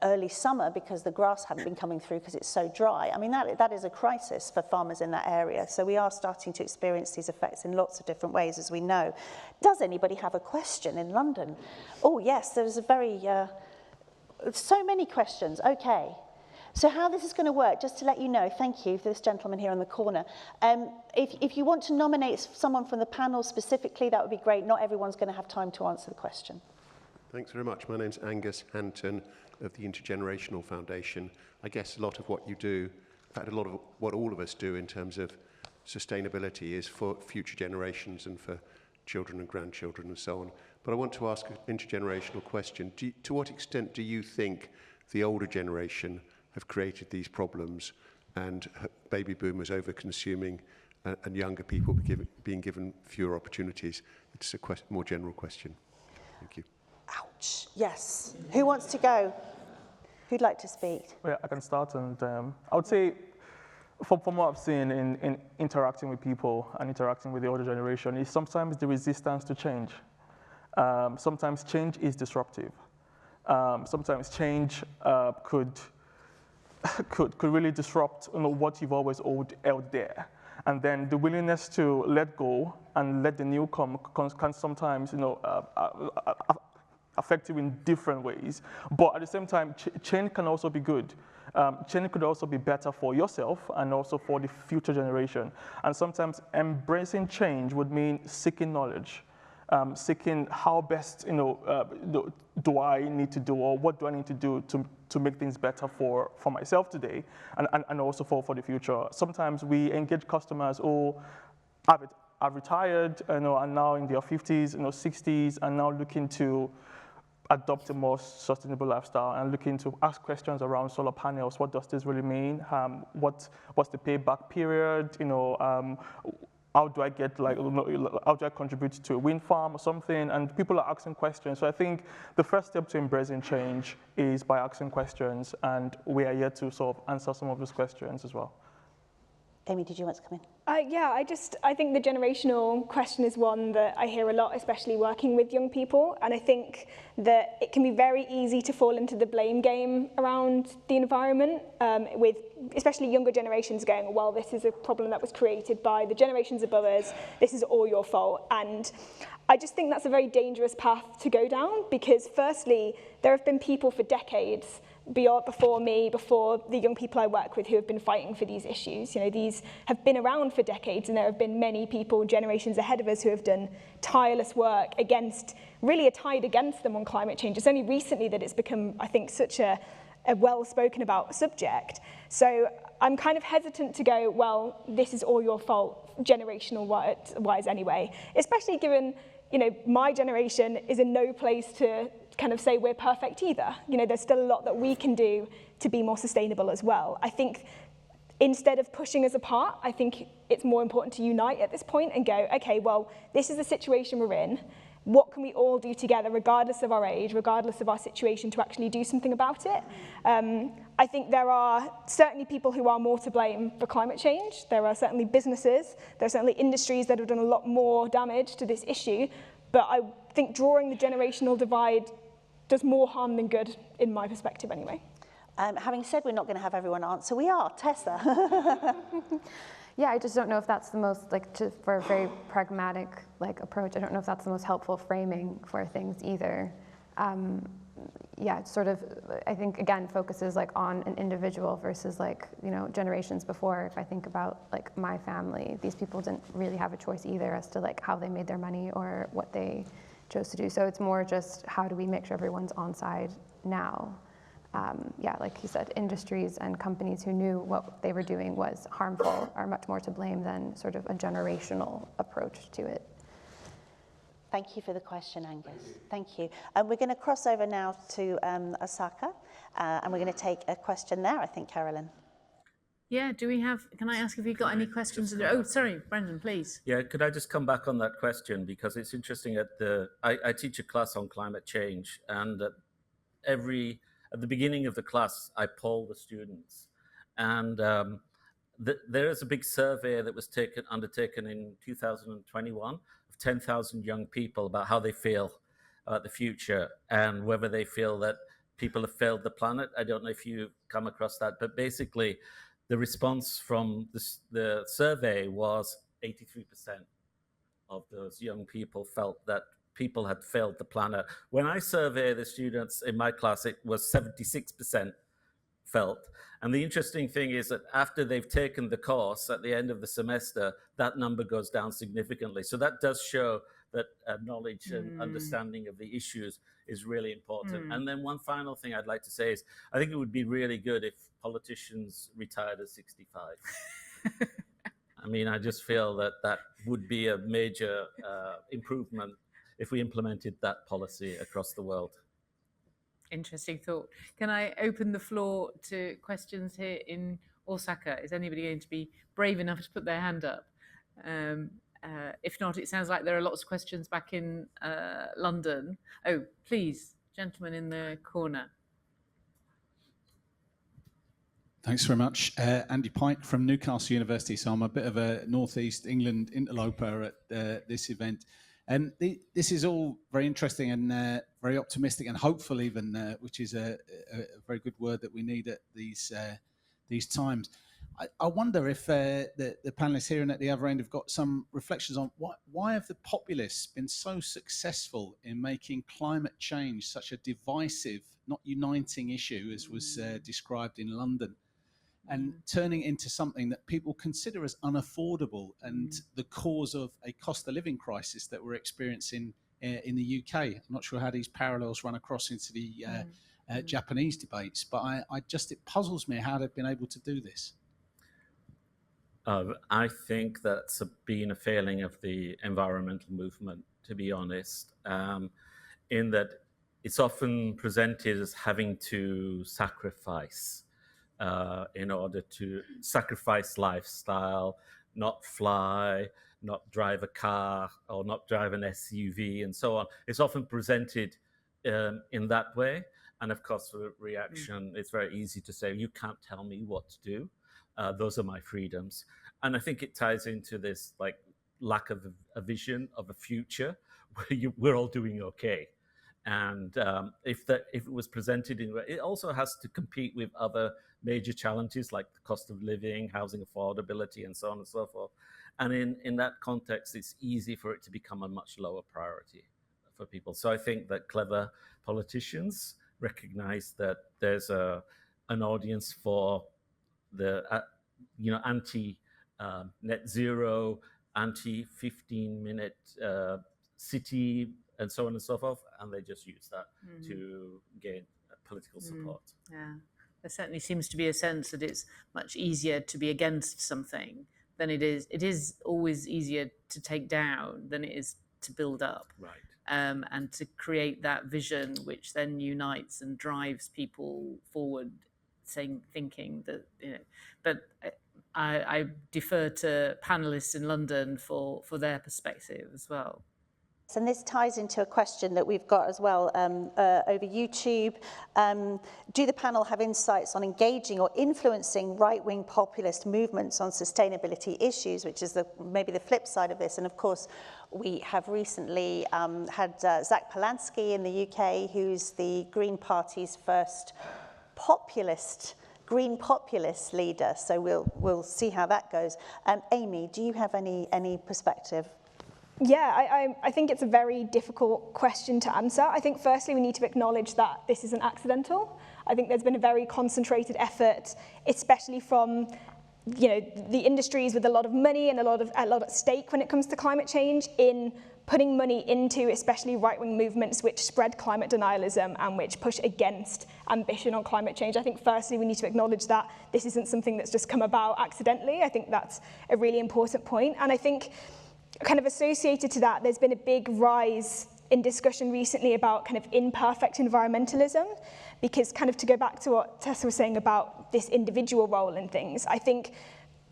early summer because the grass hadn't been coming through because it's so dry. I mean, that is a crisis for farmers in that area. So we are starting to experience these effects in lots of different ways, as we know. Does anybody have a question in London? Oh, yes, there's a very, so many questions. Okay. So how this is going to work, just to let you know, thank you for this gentleman here on the corner. If you want to nominate someone from the panel specifically, that would be great. Not everyone's going to have time to answer the question. Thanks very much. My name's Angus Hanton of the Intergenerational Foundation. I guess a lot of what you do, in fact, a lot of what all of us do in terms of sustainability is for future generations and for children and grandchildren and so on. But I want to ask an intergenerational question. To what extent do you think the older generation have created these problems and baby boomers over-consuming and younger people being given fewer opportunities? It's a more general question. Thank you. Ouch. Yes. Who wants to go? Who'd like to speak? Yeah, I can start. And I would say, from what I've seen in interacting with people and interacting with the older generation, is sometimes the resistance to change. Sometimes change is disruptive. Sometimes change could really disrupt, you know, what you've always held there. And then the willingness to let go and let the new come can sometimes, you know, affect you in different ways. But at the same time, change can also be good. Change could also be better for yourself and also for the future generation. And sometimes embracing change would mean seeking knowledge, seeking how best, you know, do I need to do, or what do I need to do to make things better for myself today and also for the future. Sometimes we engage customers who have retired, you know, and now in their 50s, you know, 60s, and now looking to adopt a more sustainable lifestyle and looking to ask questions around solar panels. What does this really mean? What's the payback period? You know, how do I get, like, how do I contribute to a wind farm or something? And people are asking questions. So I think the first step to embracing change is by asking questions, and we are here to sort of answer some of those questions as well. Amy, did you want to come in? Yeah, I think the generational question is one that I hear a lot, especially working with young people. And I think that it can be very easy to fall into the blame game around the environment, with especially younger generations going, well, this is a problem that was created by the generations above us. This is all your fault. And I just think that's a very dangerous path to go down, because firstly, there have been people for decades before me, before the young people I work with, who have been fighting for these issues. You know, these have been around for decades, and there have been many people, generations ahead of us, who have done tireless work against, really a tide against them on climate change. It's only recently that it's become, I think, such a well-spoken about subject. So I'm kind of hesitant to go, well, this is all your fault, generational wise anyway, especially given, you know, my generation is in no place to kind of say we're perfect either. You know, there's still a lot that we can do to be more sustainable as well. I think instead of pushing us apart, I think it's more important to unite at this point and go, okay, well, this is the situation we're in. What can we all do together, regardless of our age, regardless of our situation, to actually do something about it? I think there are certainly people who are more to blame for climate change. There are certainly businesses, there are certainly industries that have done a lot more damage to this issue. But I think drawing the generational divide does more harm than good, in my perspective anyway. Having said we're not going to have everyone answer, we are. Tessa. Yeah, I just don't know if that's the most, for a very pragmatic approach, I don't know if that's the most helpful framing for things either. Yeah, it sort of, I think, again, focuses on an individual versus generations before. If I think about my family, these people didn't really have a choice either as to how they made their money or what they chose to do. So it's more just how do we make sure everyone's on side now. Yeah, like you said, industries and companies who knew what they were doing was harmful are much more to blame than sort of a generational approach to it. Thank you for the question, Angus. Thank you. We're going to cross over now to Osaka, and we're going to take a question there, I think, Carolyn. Yeah, can I ask if you've got any questions? Oh, sorry, Brendan, please. Yeah, could I just come back on that question? Because it's interesting, I teach a class on climate change, and at the beginning of the class, I poll the students. And there is a big survey that was undertaken in 2021 of 10,000 young people about how they feel about the future and whether they feel that people have failed the planet. I don't know if you've come across that, but basically the response from the survey was 83% of those young people felt that people had failed the planet. When I survey the students in my class, it was 76% felt. And the interesting thing is that after they've taken the course at the end of the semester, that number goes down significantly. So that does show that knowledge and understanding of the issues is really important. And then one final thing I'd like to say is, I think it would be really good if politicians retired at 65. I mean, I just feel that that would be a major improvement if we implemented that policy across the world. Interesting thought. Can I open the floor to questions here in Osaka? Is anybody going to be brave enough to put their hand up? If not, it sounds like there are lots of questions back in London. Oh, please, gentleman in the corner. Thanks very much. Andy Pike from Newcastle University. So I'm a bit of a North East England interloper at this event. This is all very interesting and very optimistic and hopeful even, which is a very good word that we need at these times. I wonder if the panelists here and at the other end have got some reflections on why have the populists been so successful in making climate change such a divisive, not uniting issue as was described in London, and turning it into something that people consider as unaffordable and the cause of a cost of living crisis that we're experiencing in the UK. I'm not sure how these parallels run across into the Japanese debates, but it puzzles me how they've been able to do this. I think that's been a failing of the environmental movement, to be honest, in that it's often presented as having to sacrifice in order to sacrifice lifestyle, not fly, not drive a car, or not drive an SUV, and so on. It's often presented in that way. And of course, the reaction, it's very easy to say, you can't tell me what to do. Those are my freedoms. And I think it ties into this lack of a vision of a future where we're all doing okay. And if it was presented in, it also has to compete with other major challenges like the cost of living, housing affordability, and so on and so forth. And in that context, it's easy for it to become a much lower priority for people. So I think that clever politicians recognize that there's an audience for the anti net zero, anti 15-minute city, and so on and so forth, and they just use that to gain political support. Yeah, there certainly seems to be a sense that it's much easier to be against something than it is. It is always easier to take down than it is to build up. Right. And to create that vision, which then unites and drives people forward, thinking that, but I defer to panelists in London for their perspective as well. And this ties into a question that we've got as well over YouTube. Do the panel have insights on engaging or influencing right-wing populist movements on sustainability issues, which is maybe the flip side of this? And of course, we have recently had Zach Polanski in the UK, who's the Green Party's first Green populist leader. So we'll see how that goes. Amy, do you have any perspective? Yeah, I think it's a very difficult question to answer. I think firstly we need to acknowledge that this isn't accidental. I think there's been a very concentrated effort, especially from the industries with a lot of money and a lot at stake when it comes to climate change, in putting money into especially right-wing movements which spread climate denialism and which push against ambition on climate change. I think firstly we need to acknowledge that this isn't something that's just come about accidentally. I think that's a really important point. And I think kind of associated to that, there's been a big rise in discussion recently about kind of imperfect environmentalism, because kind of to go back to what Tessa was saying about this individual role in things, I think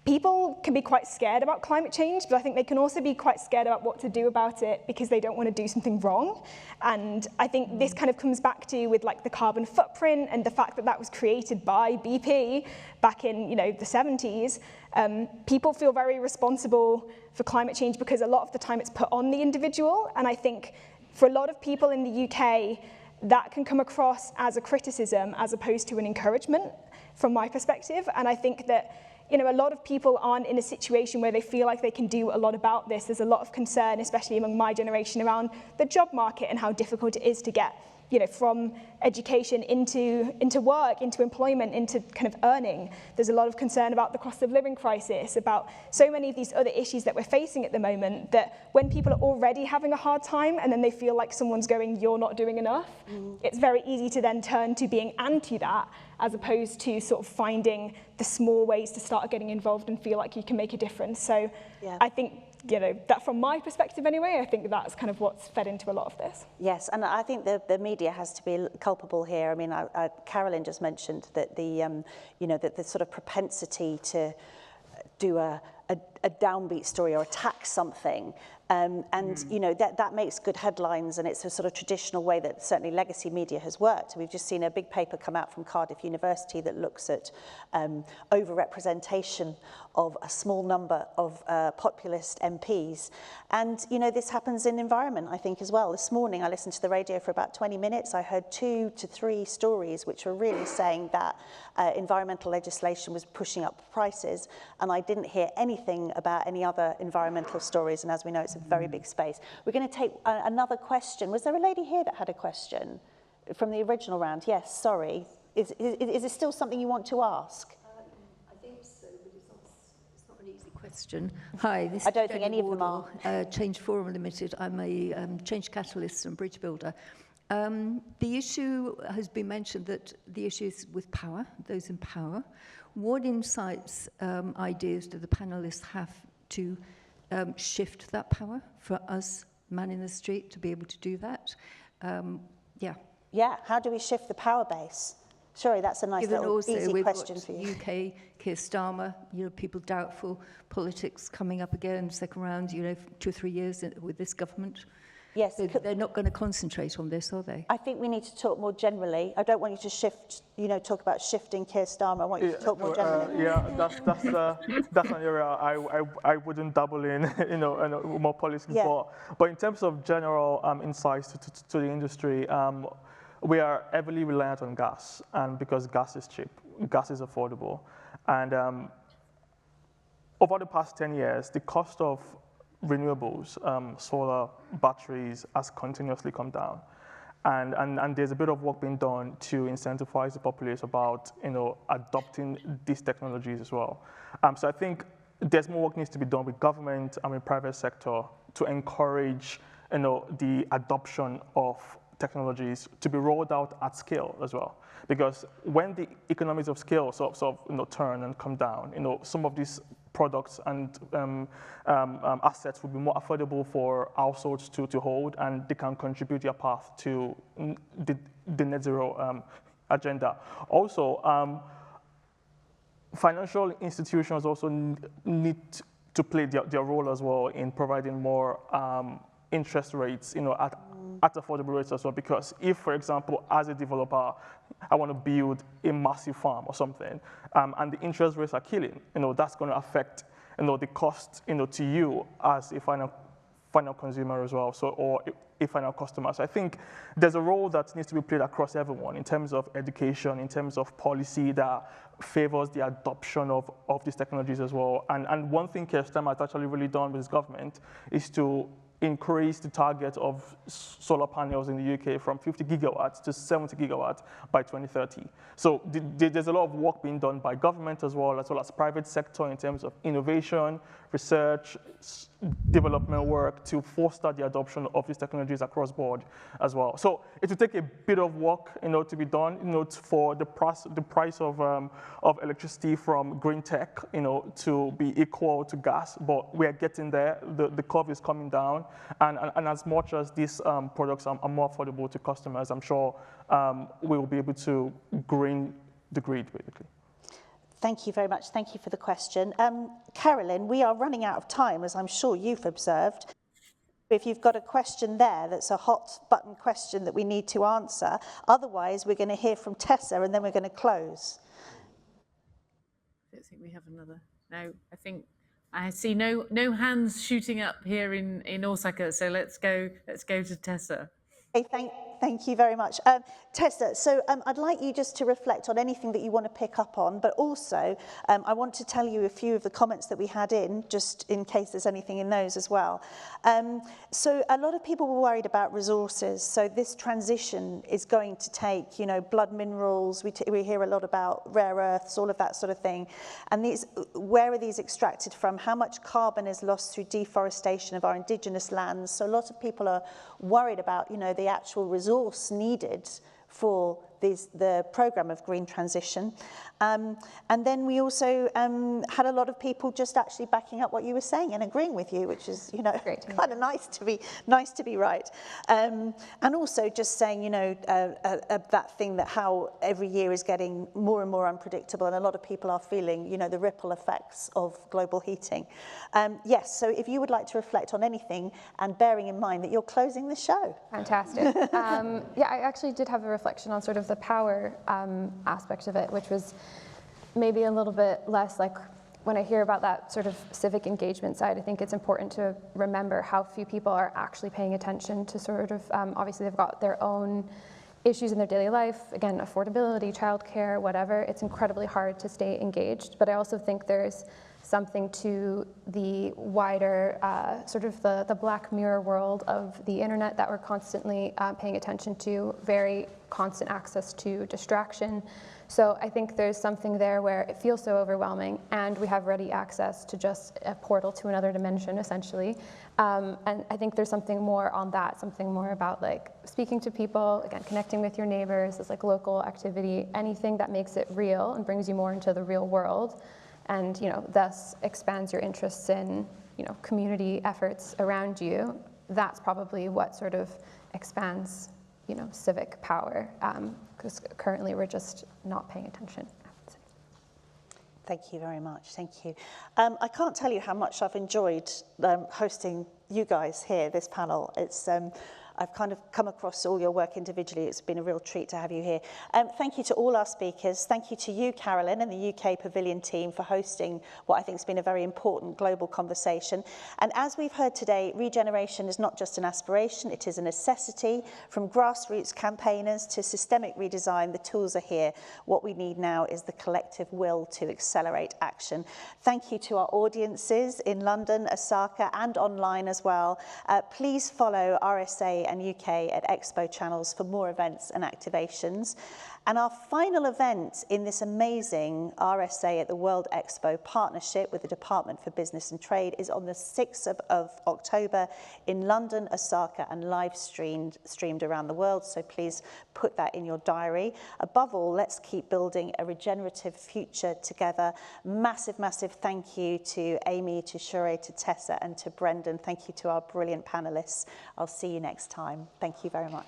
people can be quite scared about climate change, but I think they can also be quite scared about what to do about it because they don't want to do something wrong. And I think this kind of comes back to with like the carbon footprint and the fact that that was created by BP back in the 70s. People feel very responsible for climate change because a lot of the time it's put on the individual. And I think for a lot of people in the UK, that can come across as a criticism as opposed to an encouragement from my perspective. And I think that a lot of people aren't in a situation where they feel like they can do a lot about this. There's a lot of concern, especially among my generation, around the job market and how difficult it is to get from education into work, into employment, into kind of earning. There's a lot of concern about the cost of living crisis, about so many of these other issues that we're facing at the moment, that when people are already having a hard time and then they feel like someone's going, you're not doing enough, it's very easy to then turn to being anti that, as opposed to sort of finding the small ways to start getting involved and feel like you can make a difference. So yeah. I think that from my perspective anyway, I think that's kind of what's fed into a lot of this. Yes, and I think the media has to be culpable here. I mean, Carolyn just mentioned that that the sort of propensity to do a downbeat story or attack something, that makes good headlines, and it's a sort of traditional way that certainly legacy media has worked. We've just seen a big paper come out from Cardiff University that looks at overrepresentation of a small number of populist MPs. And, this happens in environment, I think, as well. This morning, I listened to the radio for about 20 minutes. I heard 2 to 3 stories which were really saying that environmental legislation was pushing up prices, and I didn't hear anything about any other environmental stories. And as we know, it's a very big space. We're going to take another question. Was there a lady here that had a question from the original round? Yes, sorry. Is it still something you want to ask? I think so, but it's not an easy question. Hi, this I don't is think Jenny any of them are. Wardle, Change Forum Limited. I'm a change catalyst and bridge builder. The issue has been mentioned that the issue is with power, those in power. What insights, ideas do the panelists have to shift that power for us, man in the street, to be able to do that? Yeah, how do we shift the power base? Sorry, that's a nice little easy question for you. UK, Keir Starmer, people doubtful politics coming up again, second round, 2 or 3 years with this government. Yes. They're not going to concentrate on this, are they? I think we need to talk more generally. I don't want you to talk about shifting Keir Starmer. I want you to talk more generally. That's an area I wouldn't dabble in, more policy. Yeah. But in terms of general insights to the industry, we are heavily reliant on gas, and because gas is cheap, gas is affordable. And over the past 10 years, the cost of renewables, solar, batteries, has continuously come down. And there's a bit of work being done to incentivize the populace about, adopting these technologies as well. So I think there's more work needs to be done with government and with private sector to encourage, the adoption of technologies to be rolled out at scale as well. Because when the economies of scale sort of turn and come down, some of these products and assets will be more affordable for households to hold, and they can contribute their path to the net zero agenda. Also, financial institutions also need to play their role as well in providing more interest rates, at affordable rates as well. Because if, for example, as a developer, I want to build a massive farm or something, and the interest rates are killing, that's going to affect, the cost, to you as a final consumer as well, or a final customer. So I think there's a role that needs to be played across everyone in terms of education, in terms of policy that favors the adoption of these technologies as well. And one thing Keir Starmer has actually really done with his government is to increase the target of solar panels in the UK from 50 gigawatts to 70 gigawatts by 2030. So there's a lot of work being done by government as well as private sector in terms of innovation, research, development work to foster the adoption of these technologies across board as well. So it will take a bit of work, to be done, for the price of electricity from green tech, to be equal to gas. But we are getting there. The curve is coming down, and as much as these products are more affordable to customers, I'm sure we will be able to green the grid, basically. Thank you very much. Thank you for the question. Carolyn, we are running out of time, as I'm sure you've observed. If you've got a question there that's a hot button question that we need to answer, otherwise we're going to hear from Tessa and then we're going to close. I don't think we have another. No, I think I see no hands shooting up here in Osaka. So let's go to Tessa. Okay, thank you very much. Tessa, so I'd like you just to reflect on anything that you want to pick up on, but also I want to tell you a few of the comments that we had in, just in case there's anything in those as well. So a lot of people were worried about resources. So this transition is going to take, blood minerals. We hear a lot about rare earths, all of that sort of thing. And where are these extracted from? How much carbon is lost through deforestation of our indigenous lands? So a lot of people are worried about, the actual resource needed for the programme of green transition. And then we also had a lot of people just actually backing up what you were saying and agreeing with you, which is, kind of nice to be right. And also just saying, that thing that how every year is getting more and more unpredictable, and a lot of people are feeling, the ripple effects of global heating. Yes, so if you would like to reflect on anything, and bearing in mind that you're closing the show. Fantastic. Yeah, I actually did have a reflection on sort of the power aspect of it, which was maybe a little bit less like when I hear about that sort of civic engagement side. I think it's important to remember how few people are actually paying attention to sort of, obviously they've got their own issues in their daily life, again, affordability, childcare, whatever. It's incredibly hard to stay engaged, but I also think there's something to the wider sort of the Black Mirror world of the internet that we're constantly paying attention to, very constant access to distraction. So I think there's something there where it feels so overwhelming, and we have ready access to just a portal to another dimension, essentially. And I think there's something more on that, something more about like speaking to people, again, connecting with your neighbors, this like local activity, anything that makes it real and brings you more into the real world, and thus expands your interests in community efforts around you. That's probably what sort of expands civic power, because currently we're just not paying attention. Thank you very much. Thank you. I can't tell you how much I've enjoyed hosting you guys here, this panel. It's I've kind of come across all your work individually. It's been a real treat to have you here. Thank you to all our speakers. Thank you to you, Carolyn, and the UK Pavilion team for hosting what I think has been a very important global conversation. And as we've heard today, regeneration is not just an aspiration, it is a necessity. From grassroots campaigners to systemic redesign, the tools are here. What we need now is the collective will to accelerate action. Thank you to our audiences in London, Osaka, and online as well. Please follow RSA and UK at Expo channels for more events and activations. And our final event in this amazing RSA at the World Expo partnership with the Department for Business and Trade is on the 6th of October in London, Osaka, and live streamed around the world. So please put that in your diary. Above all, let's keep building a regenerative future together. Massive, massive thank you to Amy, to Shure, to Tessa, and to Brendan. Thank you to our brilliant panelists. I'll see you next time. Thank you very much.